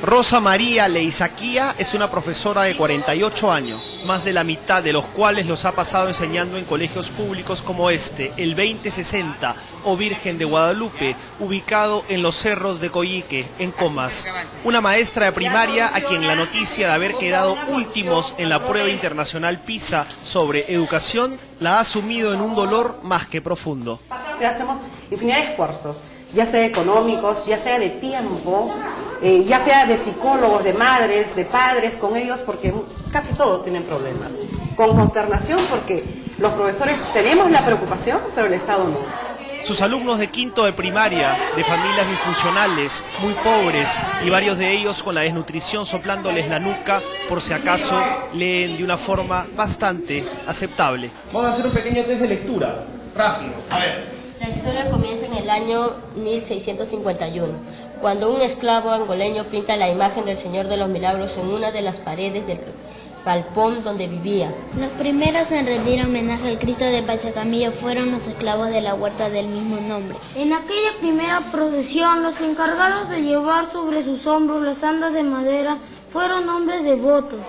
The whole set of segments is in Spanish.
Rosa María Leizaquía es una profesora de 48 años, más de la mitad de los cuales los ha pasado enseñando en colegios públicos como este, el 2060 o Virgen de Guadalupe, ubicado en los cerros de Coyique, en Comas. Una maestra de primaria a quien la noticia de haber quedado últimos en la prueba internacional PISA sobre educación la ha sumido en un dolor más que profundo. Hacemos infinidad de esfuerzos, ya sea económicos, ya sea de tiempo, ya sea de psicólogos, de madres, de padres con ellos, porque casi todos tienen problemas. Con consternación porque los profesores tenemos la preocupación, pero el Estado no. Sus alumnos de quinto de primaria, de familias disfuncionales, muy pobres y varios de ellos con la desnutrición soplándoles la nuca, por si acaso leen de una forma bastante aceptable. Vamos a hacer un pequeño test de lectura, rápido, a ver. La historia comienza en el año 1651, cuando un esclavo angoleño pinta la imagen del Señor de los Milagros en una de las paredes del galpón donde vivía. Los primeros en rendir homenaje al Cristo de Pachacamilla fueron los esclavos de la huerta del mismo nombre. En aquella primera procesión, los encargados de llevar sobre sus hombros las andas de madera fueron hombres devotos.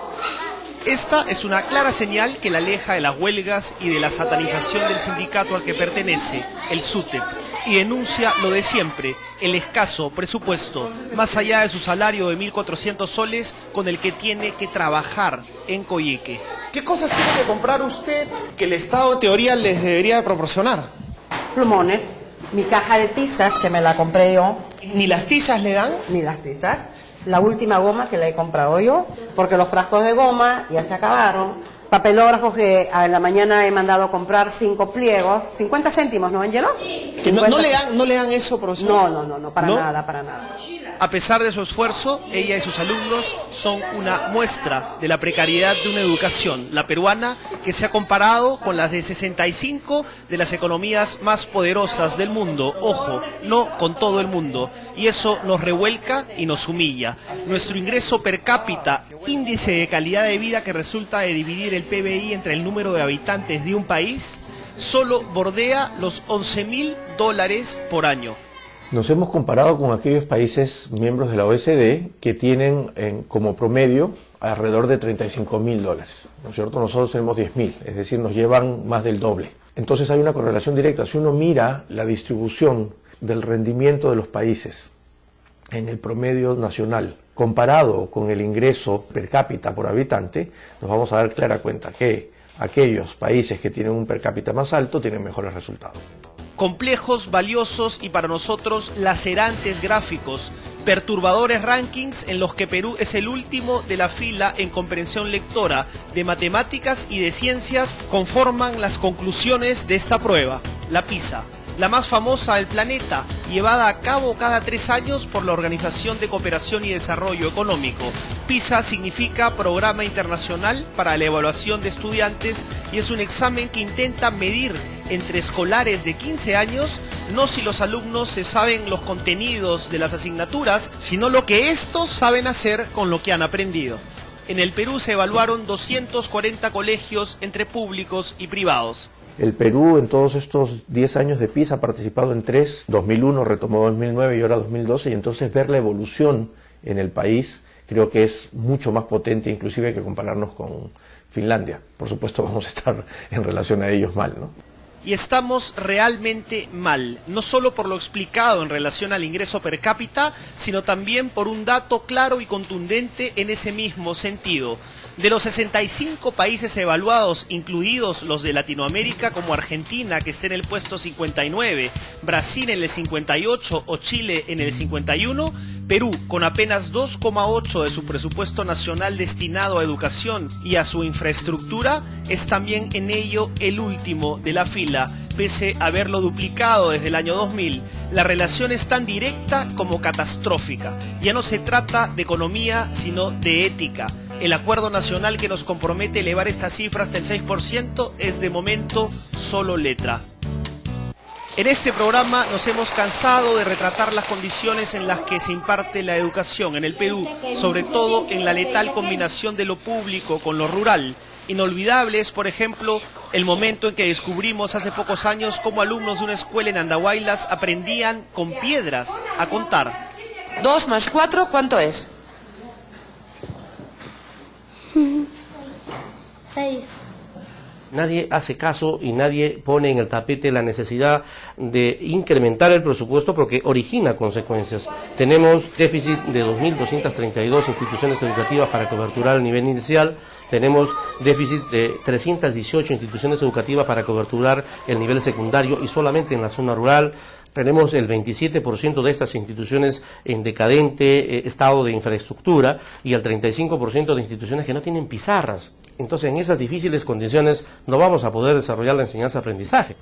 Esta es una clara señal que la aleja de las huelgas y de la satanización del sindicato al que pertenece, el SUTEP, y denuncia lo de siempre, el escaso presupuesto, más allá de su salario de 1.400 soles con el que tiene que trabajar en Coyique. ¿Qué cosas tiene que comprar usted que el Estado en teoría les debería proporcionar? Plumones, mi caja de tizas que me la compré yo. ¿Ni las tizas le dan? Ni las tizas. La última goma que la he comprado yo, porque los frascos de goma ya se acabaron. Papelógrafos que en la mañana he mandado a comprar 5 pliegos, 50 céntimos, ¿no, Angelo? Sí. ¿No le dan eso, profesor? No, para nada, para nada. A pesar de su esfuerzo, ella y sus alumnos son una muestra de la precariedad de una educación, la peruana, que se ha comparado con las de 65 de las economías más poderosas del mundo. Ojo, no con todo el mundo. Y eso nos revuelca y nos humilla. Nuestro ingreso per cápita, índice de calidad de vida que resulta de dividir el PBI entre el número de habitantes de un país, solo bordea los $11.000 por año. Nos hemos comparado con aquellos países miembros de la OECD que tienen como promedio alrededor de $35.000, ¿no es cierto? Nosotros tenemos 10.000, es decir, nos llevan más del doble. Entonces hay una correlación directa. Si uno mira la distribución del rendimiento de los países en el promedio nacional comparado con el ingreso per cápita por habitante, nos vamos a dar clara cuenta que aquellos países que tienen un per cápita más alto tienen mejores resultados. Complejos, valiosos y para nosotros lacerantes gráficos, perturbadores rankings en los que Perú es el último de la fila en comprensión lectora de matemáticas y de ciencias conforman las conclusiones de esta prueba, la PISA, la más famosa del planeta, llevada a cabo cada 3 años por la Organización de Cooperación y Desarrollo Económico. PISA significa Programa Internacional para la Evaluación de Estudiantes y es un examen que intenta medir entre escolares de 15 años, no si los alumnos se saben los contenidos de las asignaturas, sino lo que estos saben hacer con lo que han aprendido. En el Perú se evaluaron 240 colegios entre públicos y privados. El Perú en todos estos 10 años de PISA ha participado en 3, 2001, retomó 2009 y ahora 2012, y entonces ver la evolución en el país creo que es mucho más potente inclusive que compararnos con Finlandia. Por supuesto vamos a estar en relación a ellos mal, ¿no? Y estamos realmente mal, no solo por lo explicado en relación al ingreso per cápita, sino también por un dato claro y contundente en ese mismo sentido. De los 65 países evaluados, incluidos los de Latinoamérica como Argentina, que está en el puesto 59, Brasil en el 58 o Chile en el 51, Perú, con apenas 2,8 de su presupuesto nacional destinado a educación y a su infraestructura, es también en ello el último de la fila, pese a haberlo duplicado desde el año 2000. La relación es tan directa como catastrófica. Ya no se trata de economía, sino de ética. El acuerdo nacional que nos compromete a elevar esta cifra hasta el 6% es de momento solo letra. En este programa nos hemos cansado de retratar las condiciones en las que se imparte la educación en el Perú, sobre todo en la letal combinación de lo público con lo rural. Inolvidable es, por ejemplo, el momento en que descubrimos hace pocos años cómo alumnos de una escuela en Andahuaylas aprendían con piedras a contar. 2 más 4, ¿cuánto es? 6. Nadie hace caso y nadie pone en el tapete la necesidad de incrementar el presupuesto porque origina consecuencias. Tenemos déficit de 2.232 instituciones educativas para coberturar el nivel inicial, tenemos déficit de 318 instituciones educativas para coberturar el nivel secundario y solamente en la zona rural tenemos el 27% de estas instituciones en decadente estado de infraestructura y el 35% de instituciones que no tienen pizarras. Entonces, en esas difíciles condiciones no vamos a poder desarrollar la enseñanza-aprendizaje.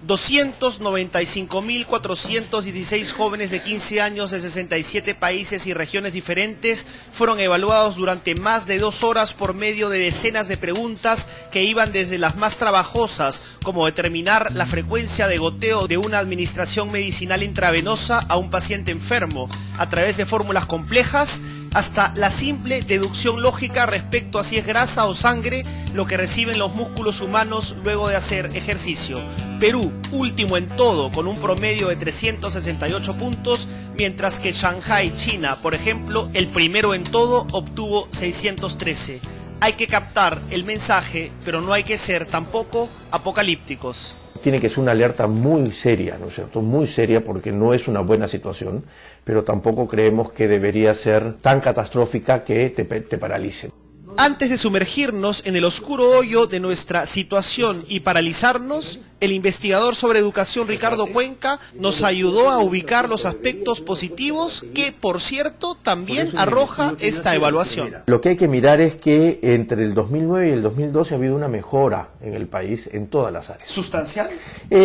295.416 jóvenes de 15 años de 67 países y regiones diferentes fueron evaluados durante más de 2 horas por medio de decenas de preguntas que iban desde las más trabajosas, como determinar la frecuencia de goteo de una administración medicinal intravenosa a un paciente enfermo, a través de fórmulas complejas, hasta la simple deducción lógica respecto a si es grasa o sangre lo que reciben los músculos humanos luego de hacer ejercicio. Perú, último en todo, con un promedio de 368 puntos, mientras que Shanghái, China, por ejemplo, el primero en todo, obtuvo 613. Hay que captar el mensaje, pero no hay que ser tampoco apocalípticos. Tiene que ser una alerta muy seria, ¿no es cierto? Muy seria porque no es una buena situación, pero tampoco creemos que debería ser tan catastrófica que te paralice. Antes de sumergirnos en el oscuro hoyo de nuestra situación y paralizarnos, el investigador sobre educación Ricardo Cuenca nos ayudó a ubicar los aspectos positivos que, por cierto, también arroja esta evaluación. Lo que hay que mirar es que entre el 2009 y el 2012 ha habido una mejora en el país en todas las áreas. ¿Sustancial?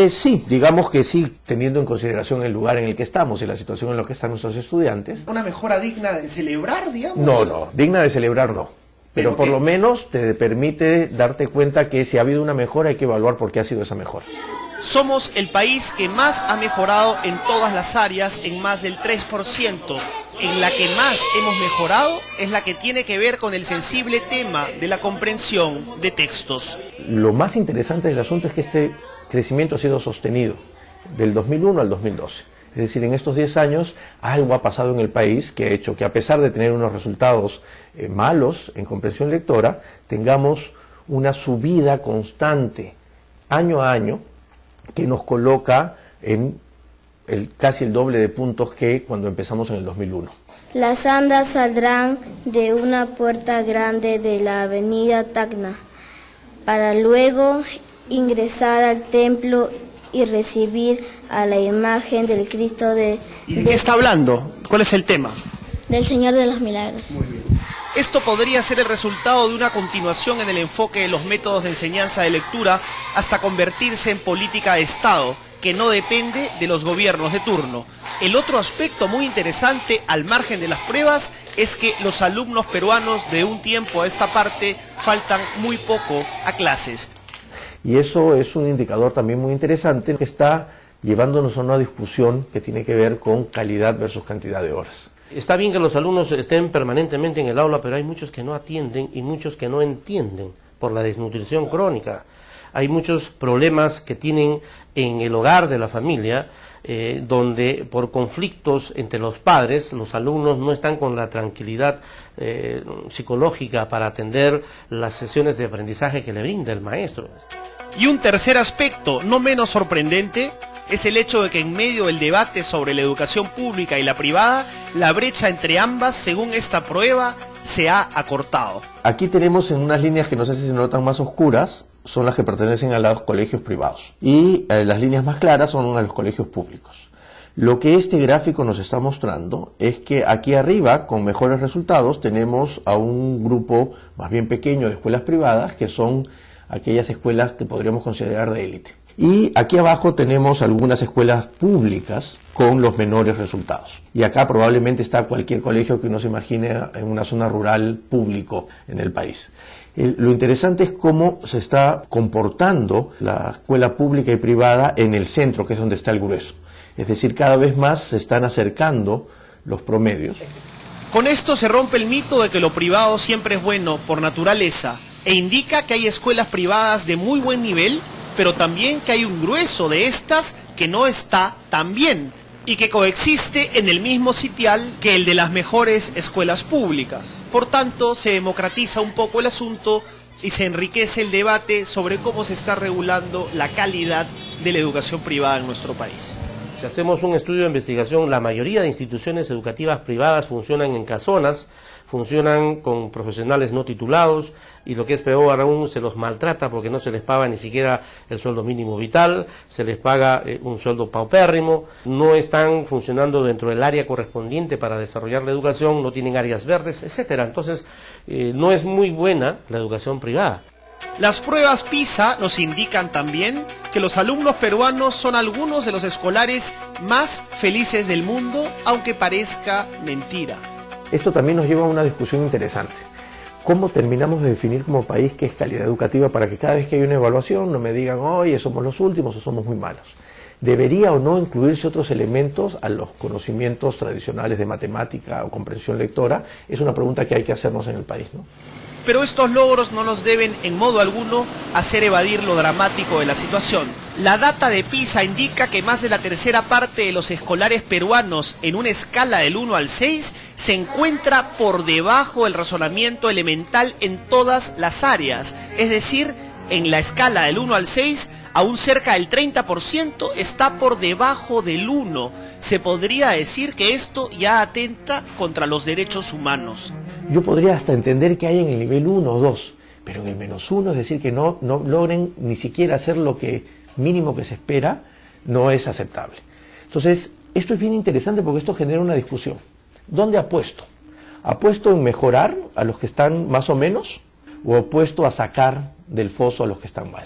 Sí, digamos que sí, teniendo en consideración el lugar en el que estamos y la situación en la que están nuestros estudiantes. ¿Una mejora digna de celebrar, digamos? No, digna de celebrar no. Pero por lo menos te permite darte cuenta que si ha habido una mejora hay que evaluar por qué ha sido esa mejora. Somos el país que más ha mejorado en todas las áreas, en más del 3%. En la que más hemos mejorado es la que tiene que ver con el sensible tema de la comprensión de textos. Lo más interesante del asunto es que este crecimiento ha sido sostenido del 2001 al 2012. Es decir, en estos 10 años algo ha pasado en el país que ha hecho que a pesar de tener unos resultados malos en comprensión lectora, tengamos una subida constante año a año que nos coloca en casi el doble de puntos que cuando empezamos en el 2001. Las andas saldrán de una puerta grande de la avenida Tacna para luego ingresar al templo y recibir a la imagen del Cristo de... ¿Y de qué está hablando? ¿Cuál es el tema? Del Señor de los Milagros. Muy bien. Esto podría ser el resultado de una continuación en el enfoque de los métodos de enseñanza de lectura hasta convertirse en política de Estado, que no depende de los gobiernos de turno. El otro aspecto muy interesante, al margen de las pruebas, es que los alumnos peruanos de un tiempo a esta parte faltan muy poco a clases. Y eso es un indicador también muy interesante que está llevándonos a una discusión que tiene que ver con calidad versus cantidad de horas. Está bien que los alumnos estén permanentemente en el aula, pero hay muchos que no atienden y muchos que no entienden por la desnutrición crónica. Hay muchos problemas que tienen en el hogar de la familia, donde por conflictos entre los padres, los alumnos no están con la tranquilidad psicológica para atender las sesiones de aprendizaje que le brinda el maestro. Y un tercer aspecto, no menos sorprendente, es el hecho de que en medio del debate sobre la educación pública y la privada, la brecha entre ambas, según esta prueba, se ha acortado. Aquí tenemos en unas líneas que no sé si se notan más oscuras, son las que pertenecen a los colegios privados. Y las líneas más claras son a los colegios públicos. Lo que este gráfico nos está mostrando es que aquí arriba, con mejores resultados, tenemos a un grupo más bien pequeño de escuelas privadas, que son aquellas escuelas que podríamos considerar de élite. Y aquí abajo tenemos algunas escuelas públicas con los menores resultados. Y acá probablemente está cualquier colegio que uno se imagine en una zona rural público en el país. Lo interesante es cómo se está comportando la escuela pública y privada en el centro, que es donde está el grueso. Es decir, cada vez más se están acercando los promedios. Con esto se rompe el mito de que lo privado siempre es bueno por naturaleza e indica que hay escuelas privadas de muy buen nivel, pero también que hay un grueso de estas que no está tan bien. y que coexiste en el mismo sitial que el de las mejores escuelas públicas. Por tanto, se democratiza un poco el asunto y se enriquece el debate sobre cómo se está regulando la calidad de la educación privada en nuestro país. Si hacemos un estudio de investigación, la mayoría de instituciones educativas privadas funcionan en casonas, funcionan con profesionales no titulados y lo que es peor aún, se los maltrata porque no se les paga ni siquiera el sueldo mínimo vital, se les paga un sueldo paupérrimo, no están funcionando dentro del área correspondiente para desarrollar la educación, no tienen áreas verdes, etcétera. Entonces, no es muy buena la educación privada. Las pruebas PISA nos indican también que los alumnos peruanos son algunos de los escolares más felices del mundo, aunque parezca mentira. Esto también nos lleva a una discusión interesante. ¿Cómo terminamos de definir como país qué es calidad educativa para que cada vez que hay una evaluación no me digan, oye, somos los últimos o somos muy malos? ¿Debería o no incluirse otros elementos a los conocimientos tradicionales de matemática o comprensión lectora? Es una pregunta que hay que hacernos en el país, ¿no? Pero estos logros no nos deben en modo alguno hacer evadir lo dramático de la situación. La data de PISA indica que más de la tercera parte de los escolares peruanos en una escala del 1 al 6 se encuentra por debajo del razonamiento elemental en todas las áreas. Es decir, en la escala del 1 al 6, aún cerca del 30% está por debajo del 1. Se podría decir que esto ya atenta contra los derechos humanos. Yo podría hasta entender que hay en el nivel 1 o 2, pero en el -1, es decir, que no logren ni siquiera hacer lo que mínimo que se espera, no es aceptable. Entonces, esto es bien interesante porque esto genera una discusión. ¿Dónde apuesto? ¿Apuesto en mejorar a los que están más o menos o apuesto a sacar del foso a los que están mal?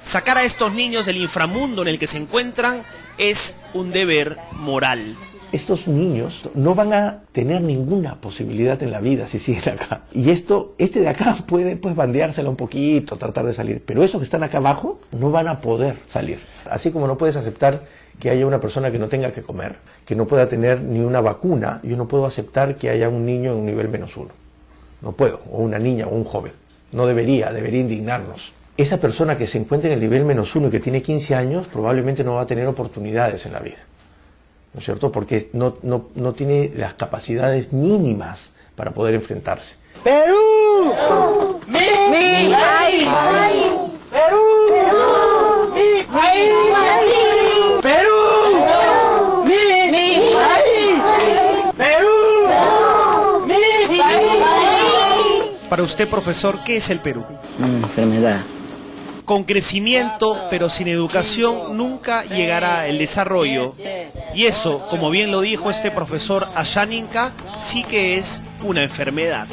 Sacar a estos niños del inframundo en el que se encuentran es un deber moral. Estos niños no van a tener ninguna posibilidad en la vida si siguen acá. Y este de acá puede pues bandeársela un poquito, tratar de salir. Pero estos que están acá abajo no van a poder salir. Así como no puedes aceptar que haya una persona que no tenga que comer, que no pueda tener ni una vacuna, yo no puedo aceptar que haya un niño en un nivel -1. No puedo, o una niña o un joven. No debería indignarnos. Esa persona que se encuentra en el nivel -1 y que tiene 15 años probablemente no va a tener oportunidades en la vida. ¿No es cierto? Porque no tiene las capacidades mínimas para poder enfrentarse. ¡Perú! ¡Mi país! ¡Perú! ¡Mi país! ¡Perú! ¡Mi país! ¡Perú! ¡Mi país! Para usted, profesor, ¿qué es el Perú? Una enfermedad. Con crecimiento, pero sin educación, nunca llegará el desarrollo. Y eso, como bien lo dijo este profesor Ashaninka, sí que es una enfermedad.